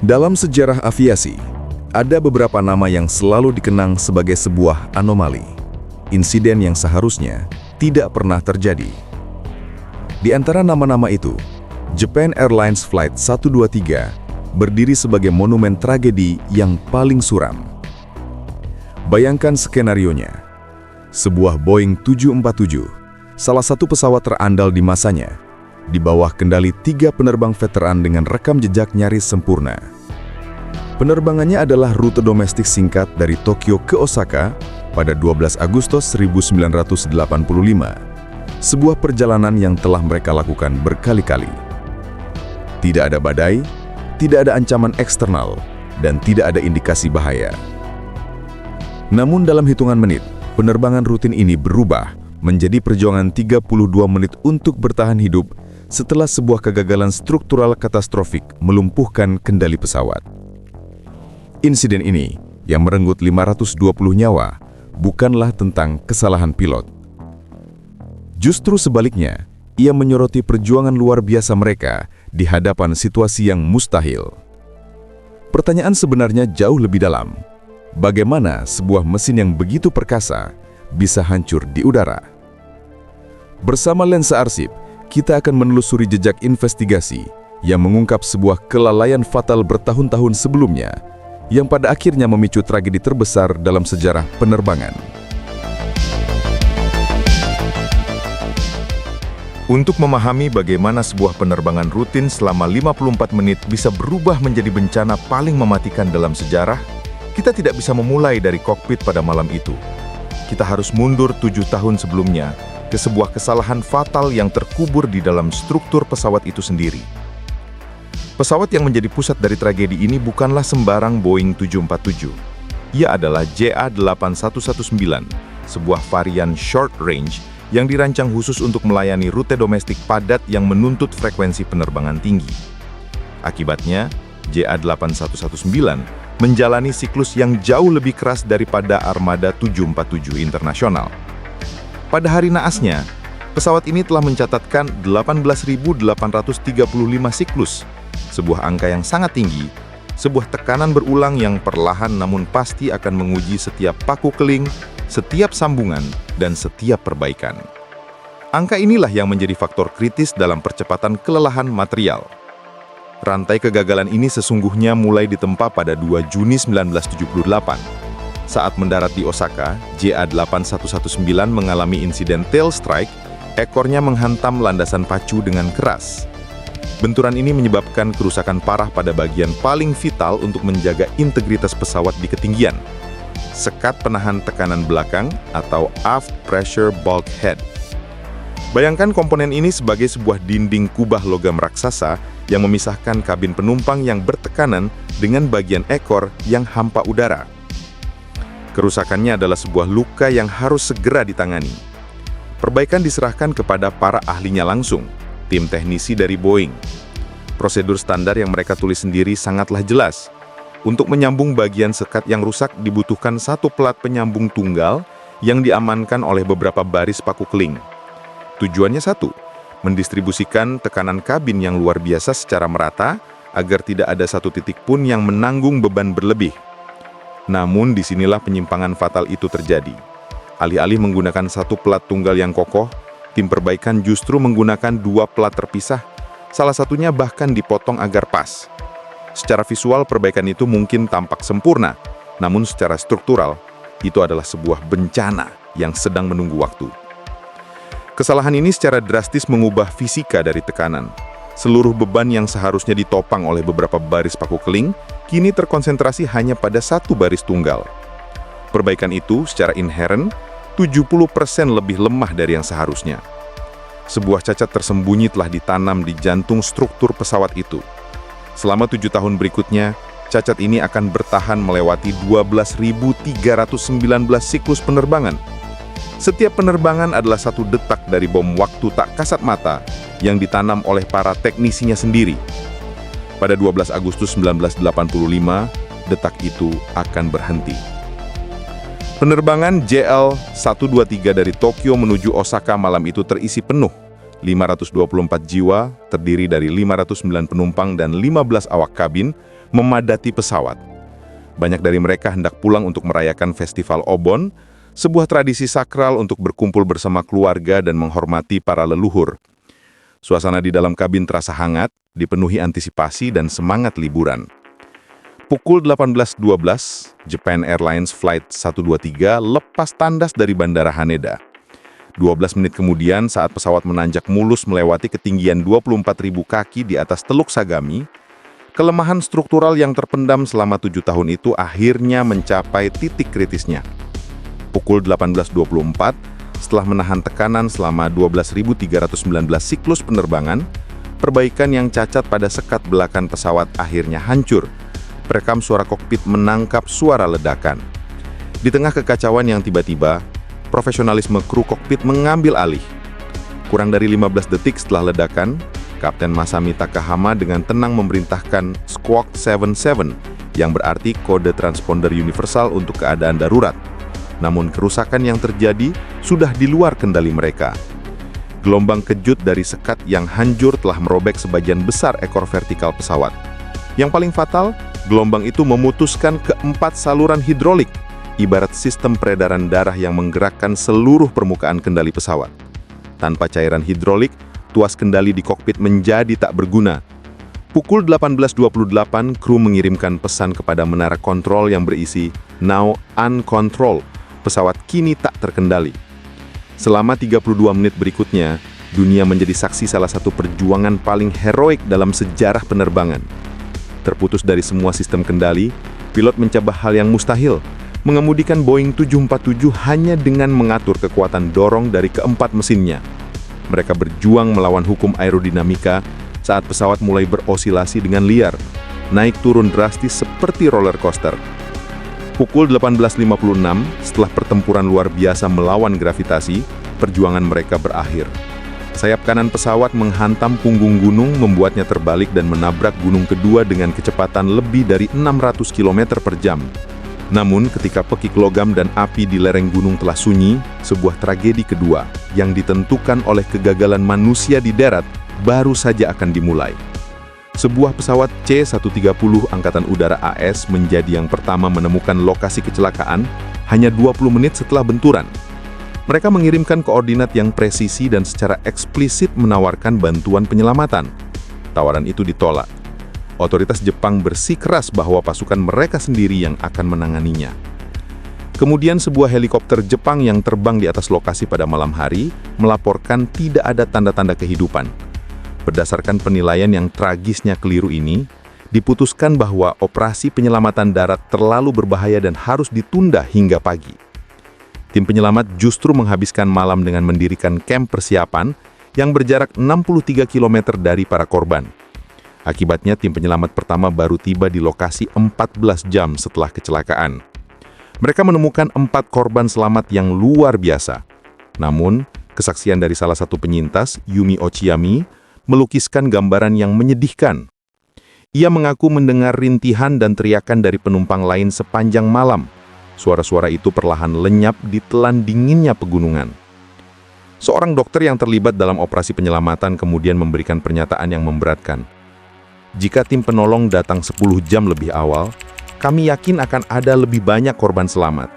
Dalam sejarah aviasi, ada beberapa nama yang selalu dikenang sebagai sebuah anomali, insiden yang seharusnya tidak pernah terjadi. Di antara nama-nama itu, Japan Airlines Flight 123 berdiri sebagai monumen tragedi yang paling suram. Bayangkan skenarionya, sebuah Boeing 747, salah satu pesawat terandal di masanya, di bawah kendali 3 penerbang veteran dengan rekam jejak nyaris sempurna. Penerbangannya adalah rute domestik singkat dari Tokyo ke Osaka pada 12 Agustus 1985, sebuah perjalanan yang telah mereka lakukan berkali-kali. Tidak ada badai, tidak ada ancaman eksternal, dan tidak ada indikasi bahaya. Namun dalam hitungan menit, penerbangan rutin ini berubah menjadi perjuangan 32 menit untuk bertahan hidup setelah sebuah kegagalan struktural katastrofik melumpuhkan kendali pesawat. Insiden ini, yang merenggut 520 nyawa, bukanlah tentang kesalahan pilot. Justru sebaliknya, ia menyoroti perjuangan luar biasa mereka di hadapan situasi yang mustahil. Pertanyaan sebenarnya jauh lebih dalam. Bagaimana sebuah mesin yang begitu perkasa bisa hancur di udara? Bersama lensa arsip, kita akan menelusuri jejak investigasi yang mengungkap sebuah kelalaian fatal bertahun-tahun sebelumnya yang pada akhirnya memicu tragedi terbesar dalam sejarah penerbangan. Untuk memahami bagaimana sebuah penerbangan rutin selama 54 menit bisa berubah menjadi bencana paling mematikan dalam sejarah, kita tidak bisa memulai dari kokpit pada malam itu. Kita harus mundur 7 tahun sebelumnya ke sebuah kesalahan fatal yang terkubur di dalam struktur pesawat itu sendiri. Pesawat yang menjadi pusat dari tragedi ini bukanlah sembarang Boeing 747. Ia adalah JA8119, sebuah varian short range yang dirancang khusus untuk melayani rute domestik padat yang menuntut frekuensi penerbangan tinggi. Akibatnya, JA8119 menjalani siklus yang jauh lebih keras daripada armada 747 internasional. Pada hari naasnya, pesawat ini telah mencatatkan 18.835 siklus, sebuah angka yang sangat tinggi, sebuah tekanan berulang yang perlahan namun pasti akan menguji setiap paku keling, setiap sambungan, dan setiap perbaikan. Angka inilah yang menjadi faktor kritis dalam percepatan kelelahan material. Rantai kegagalan ini sesungguhnya mulai ditempa pada 2 Juni 1978. Saat mendarat di Osaka, JA8119 mengalami insiden tail strike, ekornya menghantam landasan pacu dengan keras. Benturan ini menyebabkan kerusakan parah pada bagian paling vital untuk menjaga integritas pesawat di ketinggian, sekat penahan tekanan belakang atau aft pressure bulkhead. Bayangkan komponen ini sebagai sebuah dinding kubah logam raksasa yang memisahkan kabin penumpang yang bertekanan dengan bagian ekor yang hampa udara. Kerusakannya adalah sebuah luka yang harus segera ditangani. Perbaikan diserahkan kepada para ahlinya langsung, tim teknisi dari Boeing. Prosedur standar yang mereka tulis sendiri sangatlah jelas. Untuk menyambung bagian sekat yang rusak dibutuhkan satu pelat penyambung tunggal yang diamankan oleh beberapa baris paku keling. Tujuannya satu, mendistribusikan tekanan kabin yang luar biasa secara merata agar tidak ada satu titik pun yang menanggung beban berlebih. Namun disinilah penyimpangan fatal itu terjadi. Alih-alih menggunakan satu pelat tunggal yang kokoh, tim perbaikan justru menggunakan 2 pelat terpisah, salah satunya bahkan dipotong agar pas. Secara visual perbaikan itu mungkin tampak sempurna, namun secara struktural, itu adalah sebuah bencana yang sedang menunggu waktu. Kesalahan ini secara drastis mengubah fisika dari tekanan. Seluruh beban yang seharusnya ditopang oleh beberapa baris paku keling, kini terkonsentrasi hanya pada satu baris tunggal. Perbaikan itu secara inheren 70% lebih lemah dari yang seharusnya. Sebuah cacat tersembunyi telah ditanam di jantung struktur pesawat itu. Selama 7 tahun berikutnya, cacat ini akan bertahan melewati 12.319 siklus penerbangan. Setiap penerbangan adalah satu detak dari bom waktu tak kasat mata yang ditanam oleh para teknisinya sendiri. Pada 12 Agustus 1985, detak itu akan berhenti. Penerbangan JL123 dari Tokyo menuju Osaka malam itu terisi penuh. 524 jiwa, terdiri dari 509 penumpang dan 15 awak kabin, memadati pesawat. Banyak dari mereka hendak pulang untuk merayakan Festival Obon, sebuah tradisi sakral untuk berkumpul bersama keluarga dan menghormati para leluhur. Suasana di dalam kabin terasa hangat, dipenuhi antisipasi dan semangat liburan. Pukul 18.12, Japan Airlines Flight 123 lepas tandas dari Bandara Haneda. 12 menit kemudian, saat pesawat menanjak mulus melewati ketinggian 24.000 kaki di atas Teluk Sagami, kelemahan struktural yang terpendam selama 7 tahun itu akhirnya mencapai titik kritisnya. Pukul 18.24, setelah menahan tekanan selama 12.319 siklus penerbangan, perbaikan yang cacat pada sekat belakang pesawat akhirnya hancur. Perekam suara kokpit menangkap suara ledakan. Di tengah kekacauan yang tiba-tiba, profesionalisme kru kokpit mengambil alih. Kurang dari 15 detik setelah ledakan, Kapten Masami Takahama dengan tenang memerintahkan Squawk 77, yang berarti kode transponder universal untuk keadaan darurat. Namun kerusakan yang terjadi sudah di luar kendali mereka. Gelombang kejut dari sekat yang hancur telah merobek sebagian besar ekor vertikal pesawat. Yang paling fatal, gelombang itu memutuskan keempat saluran hidrolik, ibarat sistem peredaran darah yang menggerakkan seluruh permukaan kendali pesawat. Tanpa cairan hidrolik, tuas kendali di kokpit menjadi tak berguna. Pukul 18.28, kru mengirimkan pesan kepada menara kontrol yang berisi "Now uncontrolled." Pesawat kini tak terkendali. Selama 32 menit berikutnya, dunia menjadi saksi salah satu perjuangan paling heroik dalam sejarah penerbangan. Terputus dari semua sistem kendali, pilot mencoba hal yang mustahil, mengemudikan Boeing 747 hanya dengan mengatur kekuatan dorong dari keempat mesinnya. Mereka berjuang melawan hukum aerodinamika saat pesawat mulai berosilasi dengan liar, naik turun drastis seperti roller coaster. Pukul 18.56, setelah pertempuran luar biasa melawan gravitasi, perjuangan mereka berakhir. Sayap kanan pesawat menghantam punggung gunung, membuatnya terbalik dan menabrak gunung kedua dengan kecepatan lebih dari 600 km per jam. Namun, ketika pekik logam dan api di lereng gunung telah sunyi, sebuah tragedi kedua yang ditentukan oleh kegagalan manusia di darat baru saja akan dimulai. Sebuah pesawat C-130 Angkatan Udara AS menjadi yang pertama menemukan lokasi kecelakaan hanya 20 menit setelah benturan. Mereka mengirimkan koordinat yang presisi dan secara eksplisit menawarkan bantuan penyelamatan. Tawaran itu ditolak. Otoritas Jepang bersikeras bahwa pasukan mereka sendiri yang akan menanganinya. Kemudian sebuah helikopter Jepang yang terbang di atas lokasi pada malam hari melaporkan tidak ada tanda-tanda kehidupan. Berdasarkan penilaian yang tragisnya keliru ini, diputuskan bahwa operasi penyelamatan darat terlalu berbahaya dan harus ditunda hingga pagi. Tim penyelamat justru menghabiskan malam dengan mendirikan kamp persiapan yang berjarak 63 km dari para korban. Akibatnya, tim penyelamat pertama baru tiba di lokasi 14 jam setelah kecelakaan. Mereka menemukan 4 korban selamat yang luar biasa. Namun, kesaksian dari salah satu penyintas, Yumi Ochiyami, melukiskan gambaran yang menyedihkan. Ia mengaku mendengar rintihan dan teriakan dari penumpang lain sepanjang malam. Suara-suara itu perlahan lenyap di telan dinginnya pegunungan. Seorang dokter yang terlibat dalam operasi penyelamatan kemudian memberikan pernyataan yang memberatkan. Jika tim penolong datang 10 jam lebih awal, kami yakin akan ada lebih banyak korban selamat.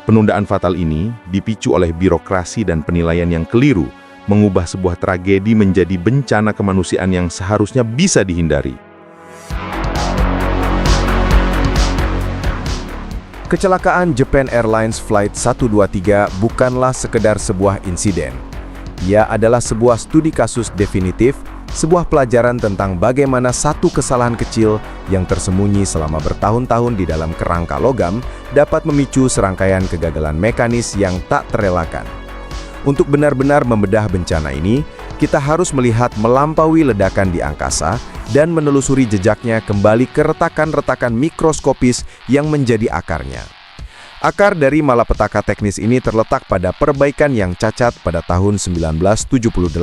Penundaan fatal ini dipicu oleh birokrasi dan penilaian yang keliru, mengubah sebuah tragedi menjadi bencana kemanusiaan yang seharusnya bisa dihindari. Kecelakaan Japan Airlines Flight 123 bukanlah sekedar sebuah insiden. Ia adalah sebuah studi kasus definitif, sebuah pelajaran tentang bagaimana satu kesalahan kecil yang tersembunyi selama bertahun-tahun di dalam kerangka logam dapat memicu serangkaian kegagalan mekanis yang tak terelakkan. Untuk benar-benar membedah bencana ini, kita harus melihat melampaui ledakan di angkasa dan menelusuri jejaknya kembali ke retakan-retakan mikroskopis yang menjadi akarnya. Akar dari malapetaka teknis ini terletak pada perbaikan yang cacat pada tahun 1978.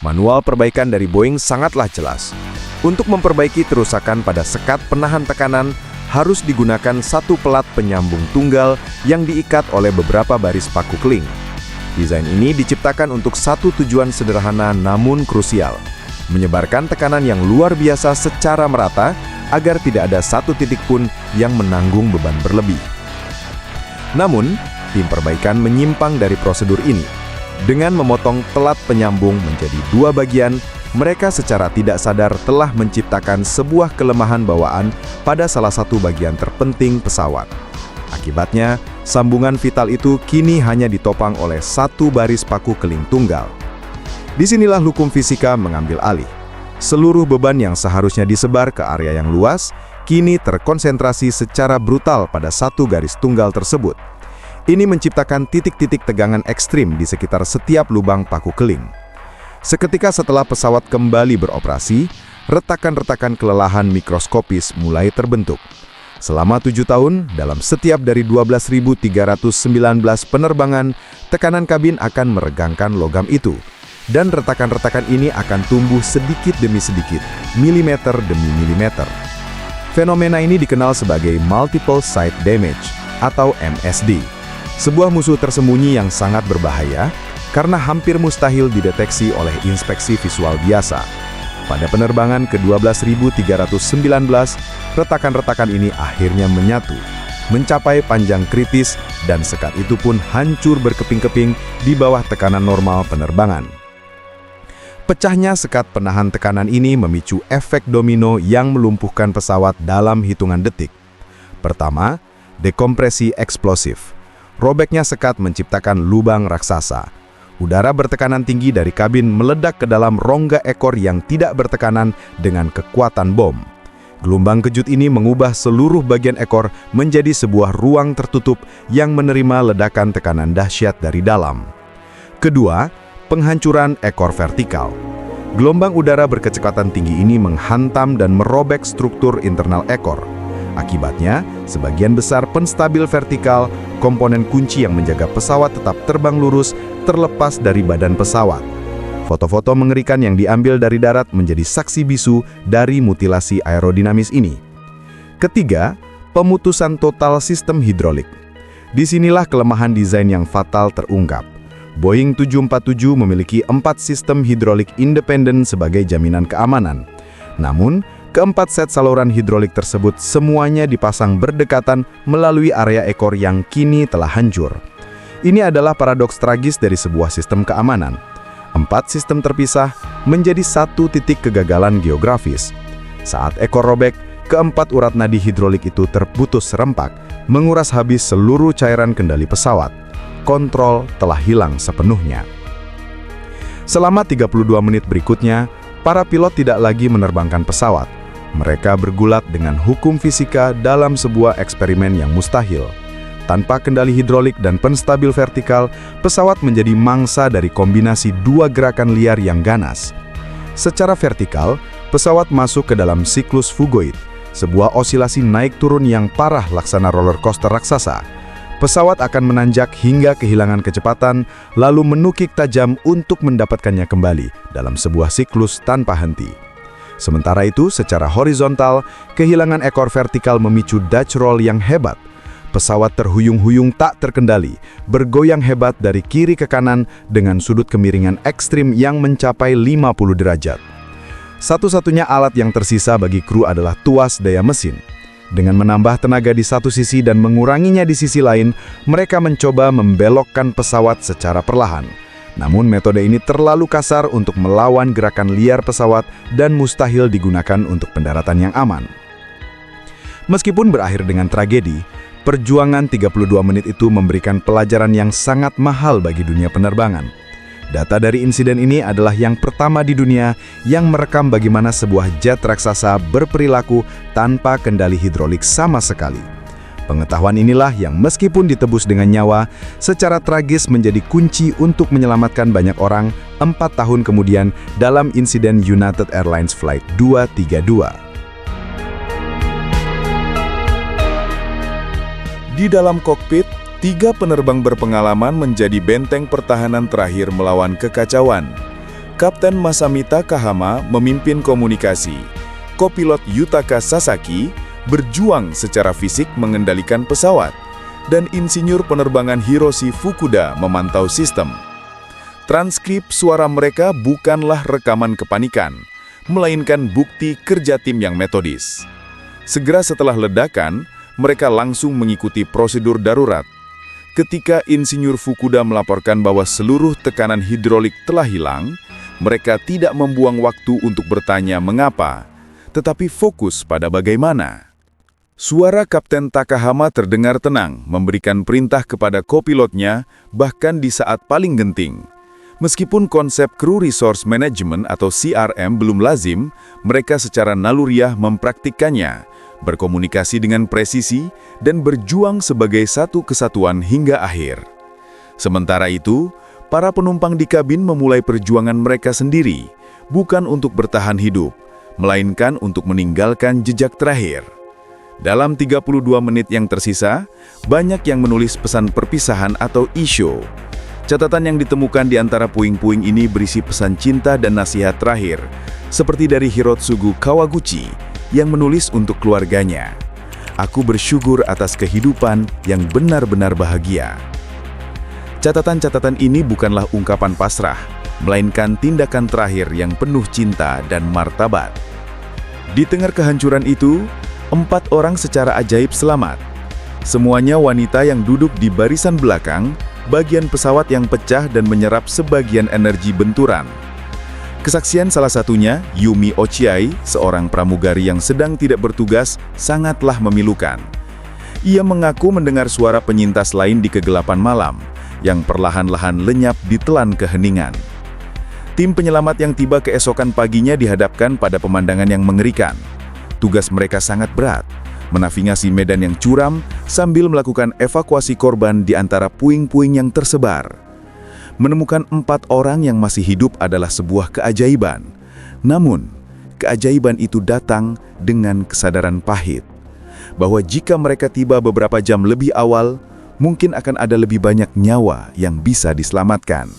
Manual perbaikan dari Boeing sangatlah jelas. Untuk memperbaiki kerusakan pada sekat penahan tekanan, harus digunakan satu pelat penyambung tunggal yang diikat oleh beberapa baris paku keling. Desain ini diciptakan untuk satu tujuan sederhana namun krusial, menyebarkan tekanan yang luar biasa secara merata agar tidak ada satu titik pun yang menanggung beban berlebih. Namun, tim perbaikan menyimpang dari prosedur ini. Dengan memotong pelat penyambung menjadi dua bagian, mereka secara tidak sadar telah menciptakan sebuah kelemahan bawaan pada salah satu bagian terpenting pesawat. Akibatnya, sambungan vital itu kini hanya ditopang oleh satu baris paku keling tunggal. Disinilah hukum fisika mengambil alih. Seluruh beban yang seharusnya disebar ke area yang luas, kini terkonsentrasi secara brutal pada satu garis tunggal tersebut. Ini menciptakan titik-titik tegangan ekstrim di sekitar setiap lubang paku keling. Seketika setelah pesawat kembali beroperasi, retakan-retakan kelelahan mikroskopis mulai terbentuk. Selama 7 tahun, dalam setiap dari 12.319 penerbangan, tekanan kabin akan meregangkan logam itu. Dan retakan-retakan ini akan tumbuh sedikit demi sedikit, milimeter demi milimeter. Fenomena ini dikenal sebagai Multiple Site Damage atau MSD. Sebuah musuh tersembunyi yang sangat berbahaya karena hampir mustahil dideteksi oleh inspeksi visual biasa. Pada penerbangan ke-12.319, retakan-retakan ini akhirnya menyatu, mencapai panjang kritis dan sekat itu pun hancur berkeping-keping di bawah tekanan normal penerbangan. Pecahnya sekat penahan tekanan ini memicu efek domino yang melumpuhkan pesawat dalam hitungan detik. Pertama, dekompresi eksplosif. Robeknya sekat menciptakan lubang raksasa. Udara bertekanan tinggi dari kabin meledak ke dalam rongga ekor yang tidak bertekanan dengan kekuatan bom. Gelombang kejut ini mengubah seluruh bagian ekor menjadi sebuah ruang tertutup yang menerima ledakan tekanan dahsyat dari dalam. Kedua, penghancuran ekor vertikal. Gelombang udara berkecepatan tinggi ini menghantam dan merobek struktur internal ekor. Akibatnya, sebagian besar penstabil vertikal, komponen kunci yang menjaga pesawat tetap terbang lurus, terlepas dari badan pesawat. Foto-foto mengerikan yang diambil dari darat menjadi saksi bisu dari mutilasi aerodinamis ini. Ketiga, pemutusan total sistem hidrolik. Disinilah kelemahan desain yang fatal terungkap. Boeing 747 memiliki 4 sistem hidrolik independen sebagai jaminan keamanan. Namun, keempat set saluran hidrolik tersebut semuanya dipasang berdekatan melalui area ekor yang kini telah hancur. Ini adalah paradoks tragis dari sebuah sistem keamanan. 4 sistem terpisah menjadi satu titik kegagalan geografis. Saat ekor robek, keempat urat nadi hidrolik itu terputus serempak, menguras habis seluruh cairan kendali pesawat. Kontrol telah hilang sepenuhnya. Selama 32 menit berikutnya, para pilot tidak lagi menerbangkan pesawat. Mereka bergulat dengan hukum fisika dalam sebuah eksperimen yang mustahil. Tanpa kendali hidrolik dan penstabil vertikal, pesawat menjadi mangsa dari kombinasi dua gerakan liar yang ganas. Secara vertikal, pesawat masuk ke dalam siklus fugoid, sebuah osilasi naik turun yang parah laksana roller coaster raksasa. Pesawat akan menanjak hingga kehilangan kecepatan, lalu menukik tajam untuk mendapatkannya kembali dalam sebuah siklus tanpa henti. Sementara itu, secara horizontal, kehilangan ekor vertikal memicu Dutch roll yang hebat. Pesawat terhuyung-huyung tak terkendali, bergoyang hebat dari kiri ke kanan dengan sudut kemiringan ekstrim yang mencapai 50 derajat. Satu-satunya alat yang tersisa bagi kru adalah tuas daya mesin. Dengan menambah tenaga di satu sisi dan menguranginya di sisi lain, mereka mencoba membelokkan pesawat secara perlahan. Namun metode ini terlalu kasar untuk melawan gerakan liar pesawat dan mustahil digunakan untuk pendaratan yang aman. Meskipun berakhir dengan tragedi, perjuangan 32 menit itu memberikan pelajaran yang sangat mahal bagi dunia penerbangan. Data dari insiden ini adalah yang pertama di dunia yang merekam bagaimana sebuah jet raksasa berperilaku tanpa kendali hidrolik sama sekali. Pengetahuan inilah yang meskipun ditebus dengan nyawa, secara tragis menjadi kunci untuk menyelamatkan banyak orang 4 tahun kemudian dalam insiden United Airlines Flight 232. Di dalam kokpit, 3 penerbang berpengalaman menjadi benteng pertahanan terakhir melawan kekacauan. Kapten Masamita Kahama memimpin komunikasi. Kopilot Yutaka Sasaki berjuang secara fisik mengendalikan pesawat. Dan insinyur penerbangan Hiroshi Fukuda memantau sistem. Transkrip suara mereka bukanlah rekaman kepanikan, melainkan bukti kerja tim yang metodis. Segera setelah ledakan, mereka langsung mengikuti prosedur darurat. Ketika Insinyur Fukuda melaporkan bahwa seluruh tekanan hidrolik telah hilang, mereka tidak membuang waktu untuk bertanya mengapa, tetapi fokus pada bagaimana. Suara Kapten Takahama terdengar tenang, memberikan perintah kepada kopilotnya bahkan di saat paling genting. Meskipun konsep Crew Resource Management atau CRM belum lazim, mereka secara naluriah mempraktikkannya, berkomunikasi dengan presisi, dan berjuang sebagai satu kesatuan hingga akhir. Sementara itu, para penumpang di kabin memulai perjuangan mereka sendiri, bukan untuk bertahan hidup, melainkan untuk meninggalkan jejak terakhir. Dalam 32 menit yang tersisa, banyak yang menulis pesan perpisahan atau isho. Catatan yang ditemukan di antara puing-puing ini berisi pesan cinta dan nasihat terakhir, seperti dari Hirotsugu Kawaguchi yang menulis untuk keluarganya. Aku bersyukur atas kehidupan yang benar-benar bahagia. Catatan-catatan ini bukanlah ungkapan pasrah, melainkan tindakan terakhir yang penuh cinta dan martabat. Di tengah kehancuran itu, 4 orang secara ajaib selamat. Semuanya wanita yang duduk di barisan belakang, bagian pesawat yang pecah dan menyerap sebagian energi benturan. Kesaksian salah satunya, Yumi Ochiai, seorang pramugari yang sedang tidak bertugas, sangatlah memilukan. Ia mengaku mendengar suara penyintas lain di kegelapan malam, yang perlahan-lahan lenyap ditelan keheningan. Tim penyelamat yang tiba keesokan paginya dihadapkan pada pemandangan yang mengerikan. Tugas mereka sangat berat, menavigasi medan yang curam sambil melakukan evakuasi korban di antara puing-puing yang tersebar. Menemukan 4 orang yang masih hidup adalah sebuah keajaiban. Namun, keajaiban itu datang dengan kesadaran pahit, bahwa jika mereka tiba beberapa jam lebih awal, mungkin akan ada lebih banyak nyawa yang bisa diselamatkan.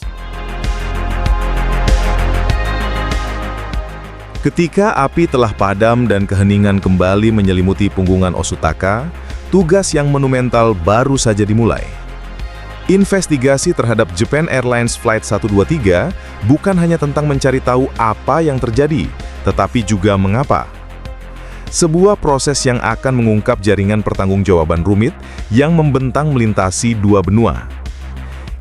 Ketika api telah padam dan keheningan kembali menyelimuti punggungan Osutaka, tugas yang monumental baru saja dimulai. Investigasi terhadap Japan Airlines Flight 123 bukan hanya tentang mencari tahu apa yang terjadi, tetapi juga mengapa. Sebuah proses yang akan mengungkap jaringan pertanggungjawaban rumit yang membentang melintasi 2 benua.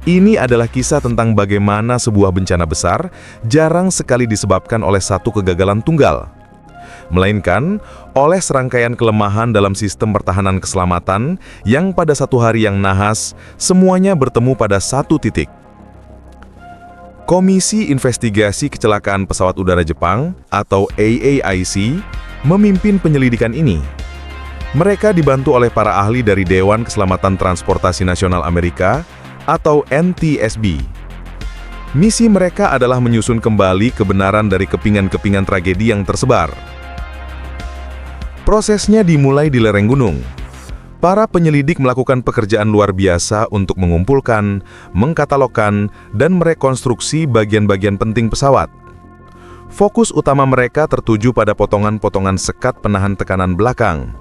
Ini adalah kisah tentang bagaimana sebuah bencana besar jarang sekali disebabkan oleh satu kegagalan tunggal, melainkan oleh serangkaian kelemahan dalam sistem pertahanan keselamatan yang pada satu hari yang nahas, semuanya bertemu pada satu titik. Komisi Investigasi Kecelakaan Pesawat Udara Jepang atau AAIC memimpin penyelidikan ini. Mereka dibantu oleh para ahli dari Dewan Keselamatan Transportasi Nasional Amerika atau NTSB. Misi mereka adalah menyusun kembali kebenaran dari kepingan-kepingan tragedi yang tersebar. Prosesnya dimulai di lereng gunung. Para penyelidik melakukan pekerjaan luar biasa untuk mengumpulkan, mengkatalogkan, dan merekonstruksi bagian-bagian penting pesawat. Fokus utama mereka tertuju pada potongan-potongan sekat penahan tekanan belakang.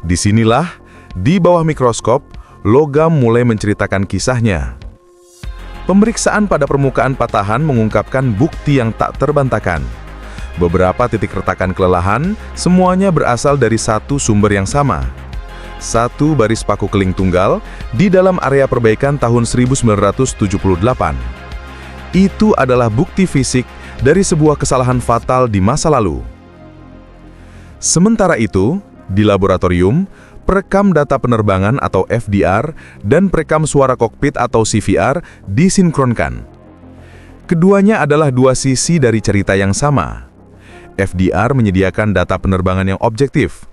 Disinilah, di bawah mikroskop, logam mulai menceritakan kisahnya. Pemeriksaan pada permukaan patahan mengungkapkan bukti yang tak terbantahkan. Beberapa titik retakan kelelahan, semuanya berasal dari satu sumber yang sama. Satu baris paku keling tunggal di dalam area perbaikan tahun 1978. Itu adalah bukti fisik dari sebuah kesalahan fatal di masa lalu. Sementara itu, di laboratorium, perekam data penerbangan atau FDR dan perekam suara kokpit atau CVR disinkronkan. Keduanya adalah dua sisi dari cerita yang sama. FDR menyediakan data penerbangan yang objektif,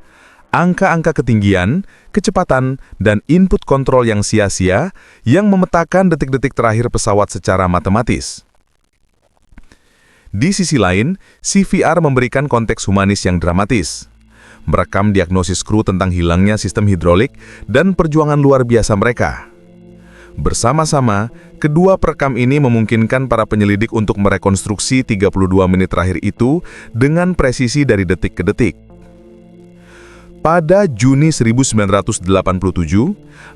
angka-angka ketinggian, kecepatan, dan input kontrol yang sia-sia yang memetakan detik-detik terakhir pesawat secara matematis. Di sisi lain, CVR memberikan konteks humanis yang dramatis, merekam diagnosis kru tentang hilangnya sistem hidrolik dan perjuangan luar biasa mereka. Bersama-sama, kedua perekam ini memungkinkan para penyelidik untuk merekonstruksi 32 menit terakhir itu dengan presisi dari detik ke detik. Pada Juni 1987,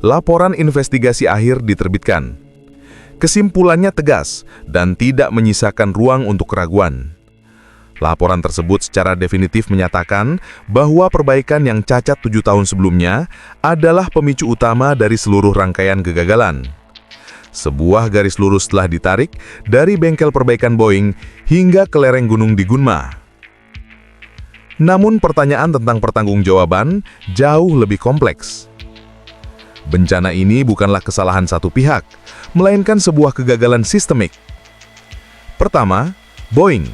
laporan investigasi akhir diterbitkan. Kesimpulannya tegas dan tidak menyisakan ruang untuk keraguan. Laporan tersebut secara definitif menyatakan bahwa perbaikan yang cacat 7 tahun sebelumnya adalah pemicu utama dari seluruh rangkaian kegagalan. Sebuah garis lurus telah ditarik dari bengkel perbaikan Boeing hingga ke lereng gunung di Gunma. Namun pertanyaan tentang pertanggungjawaban jauh lebih kompleks. Bencana ini bukanlah kesalahan satu pihak, melainkan sebuah kegagalan sistemik. Pertama, Boeing.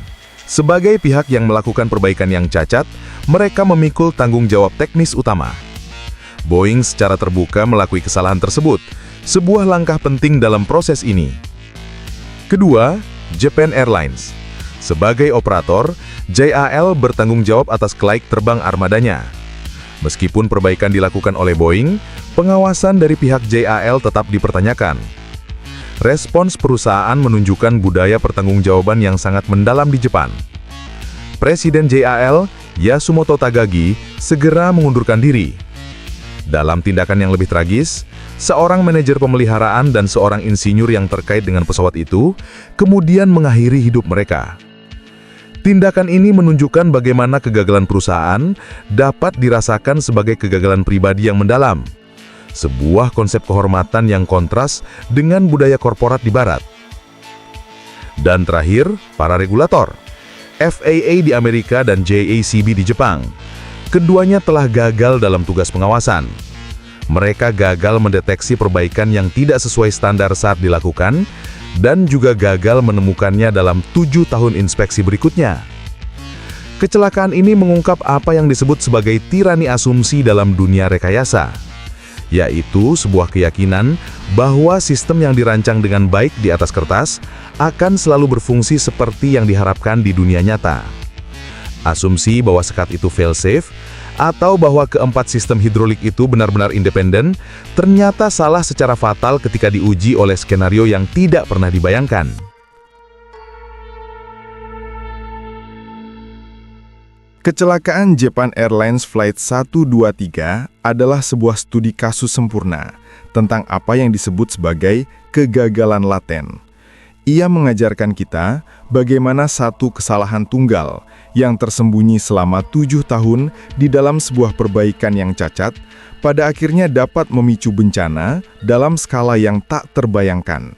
Sebagai pihak yang melakukan perbaikan yang cacat, mereka memikul tanggung jawab teknis utama. Boeing secara terbuka melakui kesalahan tersebut, sebuah langkah penting dalam proses ini. Kedua, Japan Airlines. Sebagai operator, JAL bertanggung jawab atas kelaik terbang armadanya. Meskipun perbaikan dilakukan oleh Boeing, pengawasan dari pihak JAL tetap dipertanyakan. Respons perusahaan menunjukkan budaya pertanggungjawaban yang sangat mendalam di Jepang. Presiden JAL, Yasumoto Takagi, segera mengundurkan diri. Dalam tindakan yang lebih tragis, seorang manajer pemeliharaan dan seorang insinyur yang terkait dengan pesawat itu kemudian mengakhiri hidup mereka. Tindakan ini menunjukkan bagaimana kegagalan perusahaan dapat dirasakan sebagai kegagalan pribadi yang mendalam. Sebuah konsep kehormatan yang kontras dengan budaya korporat di Barat. Dan terakhir, para regulator. FAA di Amerika dan JACB di Jepang. Keduanya telah gagal dalam tugas pengawasan. Mereka gagal mendeteksi perbaikan yang tidak sesuai standar saat dilakukan, dan juga gagal menemukannya dalam 7 tahun inspeksi berikutnya. Kecelakaan ini mengungkap apa yang disebut sebagai tirani asumsi dalam dunia rekayasa, yaitu sebuah keyakinan bahwa sistem yang dirancang dengan baik di atas kertas akan selalu berfungsi seperti yang diharapkan di dunia nyata. Asumsi bahwa sekat itu fail-safe, atau bahwa keempat sistem hidrolik itu benar-benar independen, ternyata salah secara fatal ketika diuji oleh skenario yang tidak pernah dibayangkan. Kecelakaan Japan Airlines Flight 123 adalah sebuah studi kasus sempurna tentang apa yang disebut sebagai kegagalan laten. Ia mengajarkan kita bagaimana satu kesalahan tunggal yang tersembunyi selama 7 tahun di dalam sebuah perbaikan yang cacat, pada akhirnya dapat memicu bencana dalam skala yang tak terbayangkan.